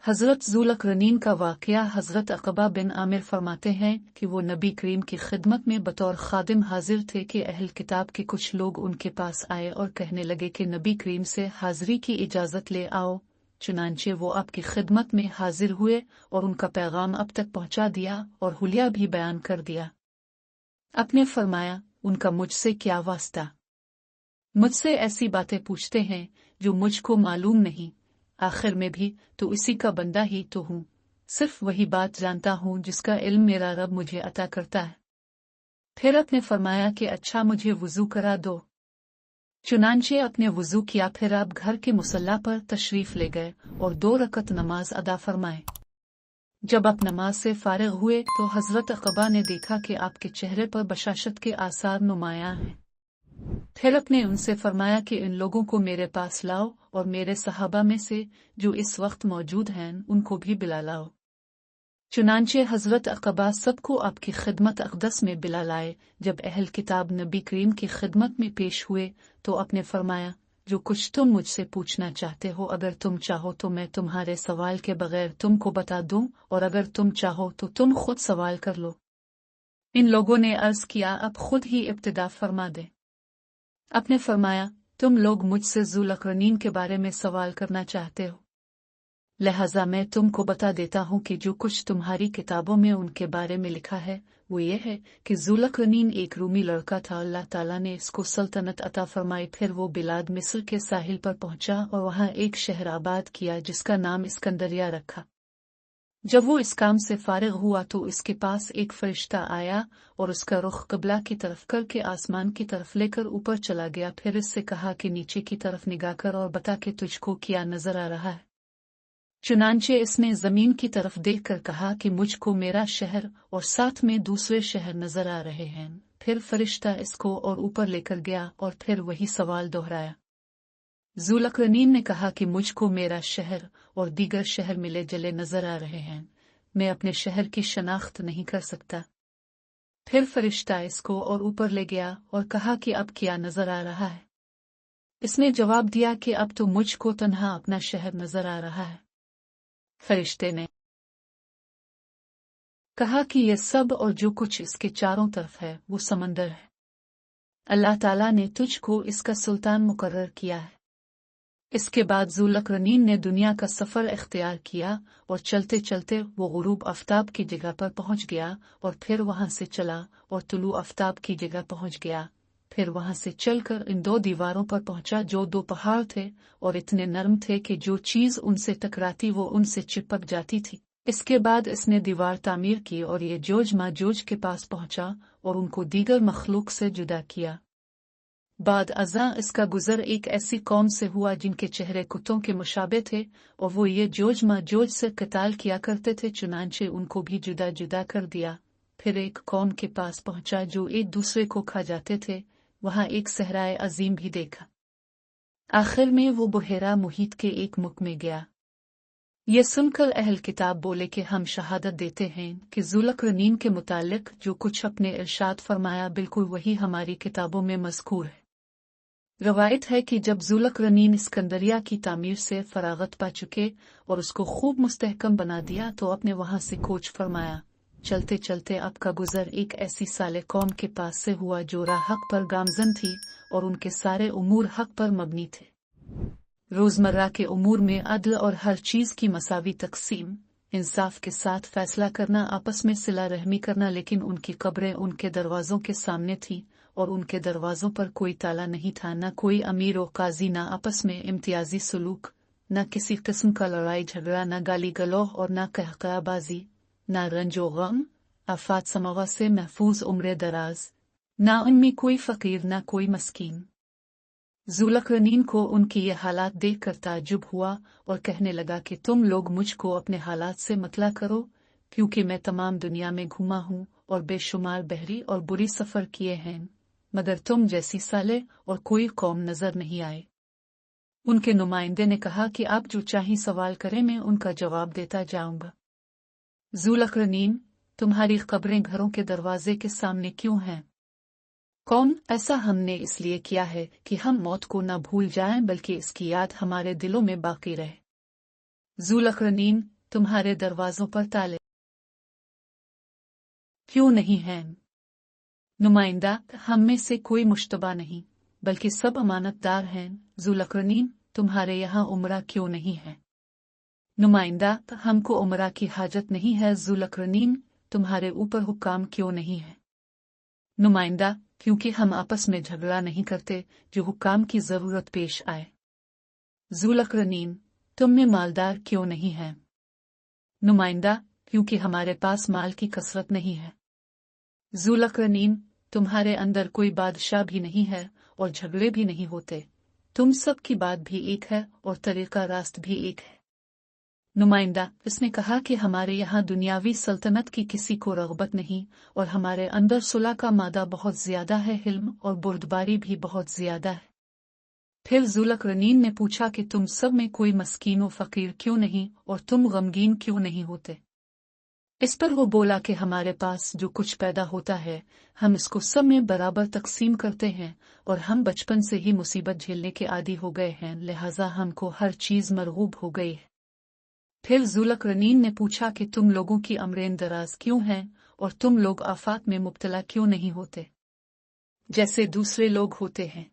हज़रत ज़ुल्क़रनैन का वाक़या हज़रत अक़बा बिन आमिर फरमाते हैं कि वो नबी करीम की खिदमत में बतौर खादिम हाजिर थे कि अहल किताब के कुछ लोग उनके पास आए और कहने लगे कि नबी करीम से हाज़री की इजाज़त ले आओ। चुनांचे वो आपकी खिदमत में हाजिर हुए और उनका पैगाम अब तक पहुँचा दिया और हुलिया भी बयान कर दिया। आपने फरमाया, उनका मुझसे क्या वास्ता? मुझसे ऐसी बातें पूछते हैं जो मुझको मालूम नहीं। आखिर में भी तो इसी का बंदा ही तो हूँ। सिर्फ वही बात जानता हूँ जिसका इल्म मेरा रब मुझे अता करता है। फिर आपने फरमाया कि अच्छा मुझे वुजू करा दो। चुनांचे अपने वुजू किया, फिर आप घर के मुसल्ला पर तशरीफ ले गए और 2 रकत नमाज अदा फरमाए। जब आप नमाज से फारिग हुए तो हज़रत अक़बा ने देखा कि आपके चेहरे पर बशाशत के आसार नुमायां हैं। फिर अपने उनसे फरमाया कि इन लोगों को मेरे पास लाओ और मेरे सहाबा में से जो इस वक्त मौजूद हैं उनको भी बिला लाओ। चुनांचे हज़रत अक़बा सबको आपकी खिदमत अक़दस में बिला लाए। जब अहल किताब नबी करीम की खिदमत में पेश हुए तो आपने फरमाया, जो कुछ तुम मुझसे पूछना चाहते हो अगर तुम चाहो तो मैं तुम्हारे सवाल के बगैर तुमको बता दूं, और अगर तुम चाहो तो तुम खुद सवाल कर लो। इन लोगों ने अर्ज किया, अब खुद ही इब्तिदा फरमा दे। आपने फरमाया, तुम लोग मुझसे ज़ुल्क़रनैन के बारे में सवाल करना चाहते हो, लिहाजा मैं तुमको बता देता हूँ कि जो कुछ तुम्हारी किताबों में उनके बारे में लिखा है वो ये है कि ज़ुल्क़रनैन एक रूमी लड़का था। अल्लाह ताला ने इसको सल्तनत अता फरमाई। फिर वो बिलाद मिस्र के साहिल पर पहुंचा और वहां एक शहर आबाद किया जिसका नाम इस्कंदरिया रखा। जब वो इस काम से फारिग हुआ तो इसके पास एक फरिश्ता आया और उसका रुख क़िबला की तरफ करके आसमान की तरफ लेकर ऊपर चला गया। फिर इससे कहा कि नीचे की तरफ निगाह कर और बता कि तुझको क्या नजर आ रहा है। चुनांचे इसने जमीन की तरफ देखकर कहा कि मुझको मेरा शहर और साथ में दूसरे शहर नजर आ रहे हैं। फिर फरिश्ता इसको और ऊपर लेकर गया और फिर वही सवाल दोहराया। ज़ुल्क़रनैन ने कहा कि मुझको मेरा शहर और दीगर शहर मिले जले नजर आ रहे हैं, मैं अपने शहर की शनाख्त नहीं कर सकता। फिर फरिश्ता इसको और ऊपर ले गया और कहा कि अब क्या नजर आ रहा है। इसने जवाब दिया कि अब तो मुझको तन्हा अपना शहर नजर आ रहा है। फरिश्ते ने कहा कि यह सब और जो कुछ इसके चारों तरफ है वो समंदर है। अल्लाह ताला ने तुझको इसका सुल्तान मुकर्रर किया है। इसके बाद ज़ुल्क़रनैन ने दुनिया का सफ़र इख्तियार किया और चलते चलते वो गुरूब आफ्ताब की जगह पर पहुंच गया और फिर वहां से चला और तुलू आफ्ताब की जगह पहुंच गया। फिर वहां से चलकर इन 2 दीवारों पर पहुंचा जो 2 पहाड़ थे और इतने नरम थे कि जो चीज उनसे टकराती वो उनसे चिपक जाती थी। इसके बाद इसने दीवार तामीर की और ये जोज माजोज के पास पहुंचा और उनको दीगर मखलूक से जुदा किया। बाद अज़ां इसका गुजर एक ऐसी कौम से हुआ जिनके चेहरे कुत्तों के मुशाबे थे और वो ये जोज माजोज से क़िताल किया करते थे। चुनांचे उनको भी जुदा जुदा कर दिया। फिर एक कौम के पास पहुंचा जो एक दूसरे को खा जाते थे। वहां एक सहराए अजीम भी देखा। आखिर में वो बुहेरा मुहीत के एक मुख में गया। ये सुनकर अहल किताब बोले कि हम शहादत देते हैं कि ज़ुल्क़रनैन के मुतालिक जो कुछ अपने इरशाद फरमाया बिल्कुल वही हमारी किताबों में मज़कूर है। रवायत है कि जब ज़ुल्क़रनैन इस्कंदरिया की तामीर से फरागत पा चुके और उसको खूब मुस्तहकम बना दिया तो अपने वहां से कोच फरमाया। चलते चलते आपका गुजर एक ऐसी साले कौम के पास से हुआ जो राह हक पर गामजन थी और उनके सारे उमूर हक पर मबनी थे। रोजमर्रा के उमूर में अदल और हर चीज की मसावी तकसीम, इंसाफ के साथ फैसला करना, आपस में सिला रहमी करना। लेकिन उनकी कब्रें उनके दरवाजों के सामने थी और उनके दरवाजों पर कोई ताला नहीं था, न कोई अमीर और काजी, न आपस में इम्तियाजी सलूक, न किसी किस्म का लड़ाई झगड़ा, न गाली गलौह और न कहकहाबाजी, न रंजो गम, आफात समावा से महफूज उम्र दराज, न उनमें कोई फकीर न कोई मस्कीन। ज़ुल्क़रनैन को उनकी ये हालात देखकर ताज्जुब हुआ और कहने लगा कि तुम लोग मुझको अपने हालात से मतला करो, क्योंकि मैं तमाम दुनिया में घूमा हूँ और बेशुमार बहरी और बुरी सफ़र किए हैं, मगर तुम जैसी साले और कोई कौम नजर नहीं आए। उनके नुमाइंदे ने कहा कि आप जो चाहे सवाल करें, मैं उनका जवाब देता जाऊंगा। ज़ुल्क़रनैन, तुम्हारी कब्रें घरों के दरवाजे के सामने क्यों हैं? कौन? ऐसा हमने इसलिए किया है कि हम मौत को न भूल जाएं बल्कि इसकी याद हमारे दिलों में बाकी रहे। ज़ुलक़रनैन, तुम्हारे दरवाज़ों पर ताले क्यों नहीं हैं? नुमाइंदा, हम में से कोई मुश्तबा नहीं, बल्कि सब अमानतदार हैं। ज़ुलक़रनैन, तुम्हारे यहाँ उमरा क्यों नहीं है? नुमाइंदा, हमको उमरा की हाजत नहीं है। ज़ुलक़रनैन, तुम्हारे ऊपर हुक्म क्यों नहीं है? नुमाइंदा, क्योंकि हम आपस में झगड़ा नहीं करते जो हुक्म की ज़रूरत पेश आए। ज़ुलक़रनैन, तुम में मालदार क्यों नहीं है? नुमाइंदा, क्योंकि हमारे पास माल की कसरत नहीं है। ज़ुलक़रनैन, तुम्हारे अंदर कोई बादशाह भी नहीं है और झगड़े भी नहीं होते। तुम सब की बात भी एक है और तरीका रास्त भी एक है। नुमाइंदा, इसने कहा कि हमारे यहाँ दुनियावी सल्तनत की किसी को रग़बत नहीं और हमारे अंदर सुलह का मादा बहुत ज्यादा है, हिल्म और बुर्दबारी भी बहुत ज्यादा है। फिर ज़ुलक़रनैन ने पूछा कि तुम सब में कोई मस्कीन व फ़कीर क्यों नहीं और तुम गमगीन क्यों नहीं होते? इस पर वो बोला कि हमारे पास जो कुछ पैदा होता है हम इसको सब में बराबर तकसीम करते हैं और हम बचपन से ही मुसीबत झेलने के आदी हो गए हैं, लिहाजा हमको हर चीज़ मरगूब हो गई है। फिर ज़ुलक़रनैन ने पूछा कि तुम लोगों की अमरें दराज क्यों हैं और तुम लोग आफात में मुब्तला क्यों नहीं होते जैसे दूसरे लोग होते हैं?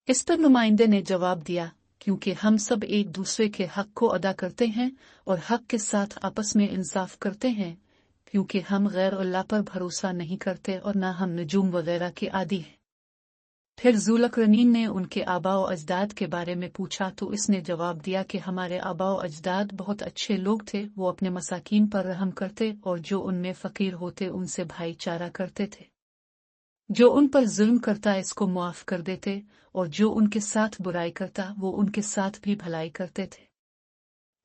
इस पर नुमाइंदे ने जवाब दिया, क्योंकि हम सब एक दूसरे के हक को अदा करते हैं और हक के साथ आपस में इंसाफ करते हैं, क्योंकि हम गैर अल्लाह पर भरोसा नहीं करते और न हम नजूम वगैरह के आदी हैं। फिर ज़ुलक़रनैन ने उनके आबा व अजदाद के बारे में पूछा तो इसने जवाब दिया कि हमारे आबा व अजदाद बहुत अच्छे लोग थे, वो अपने मसाकीन पर रहम करते और जो उनमें फ़कीर होते उनसे भाईचारा करते थे। जो उन पर जुल्म करता इसको मुआफ़ कर देते और जो उनके साथ बुराई करता वो उनके साथ भी भलाई करते थे।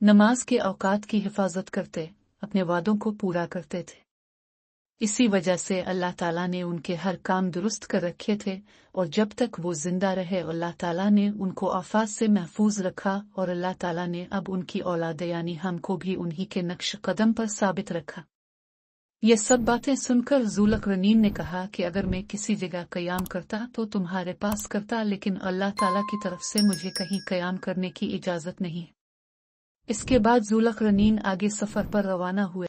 नमाज के औकात की हिफाजत करते, अपने वादों को पूरा करते थे। इसी वजह से अल्लाह ताला ने उनके हर काम दुरुस्त कर रखे थे और जब तक वो जिंदा रहे अल्लाह ताला ने उनको आफात से महफूज रखा और अल्लाह ताला ने अब उनकी औलाद यानी हमको भी उन्हीं के नक्श कदम पर साबित रखा। ये सब बातें सुनकर ज़ुलक़रनैन ने कहा कि अगर मैं किसी जगह क़याम करता तो तुम्हारे पास करता, लेकिन अल्लाह ताला की तरफ से मुझे कहीं क़याम करने की इजाज़त नहीं। इसके बाद ज़ुलक़रनैन आगे सफ़र पर रवाना हुए।